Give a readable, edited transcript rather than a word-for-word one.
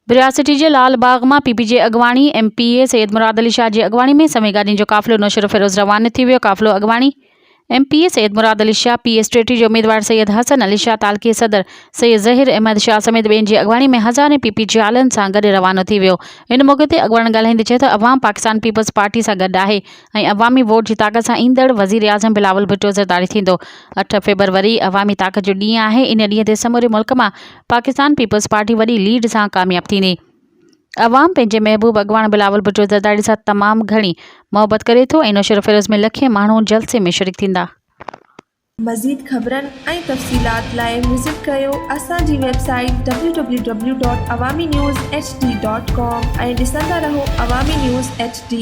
बिरासिटी जे लाल बाग में PPJ Agwani MPA Syed Murad Ali Shah की अगवाणी में समय गाड़ी जो काफ़िलो नौशर फिरोज़ रवानो थी वियो। काफ़िलो अगवाणी MPA सैयद मुराद अली शाह, PS टेटी जो उम्मीदवार सैयद हसन अली शाह, तालकी सदर सैयद ज़हीर अहमद शाह समेत ॿियनि जी अगवाणी में हज़ारें PPJ आलनि सां गॾु रवानो थी वियो। इन मौक़े ते अगवान ॻाल्हाईंदे चयो त अवाम पाकिस्तान पीपल्स पार्टी सां गॾु आहे ऐं अवामी वोट जी ताक़त सां ईंदड़ वज़ीर आज़म बिलावल भुट्टो ज़रदारी थींदो। 8 फ़रवरी अवामी ताक़त जो ॾींहुं आहे। इन ॾींहं ते समूरे मुल्क में पाकिस्तान पीपल्स पार्टी वॾी लीड सां कामयाब थींदी। अवाम पंहिंजे महबूब अगवान बिलावल भुट्टो ज़रदारी सां तमामु घणी मोहबत करे थो ऐं नौशर फिरोज़ में लखे माण्हू जलसे में शरीक थींदा। मज़ीद ख़बरनि ऐं तफ़सीलात लाइ विज़िट कयो असांजी वेबसाइट www.awamiNewsHD.com ऐं ॾिसंदा रहो अवामी न्यूज़ HD।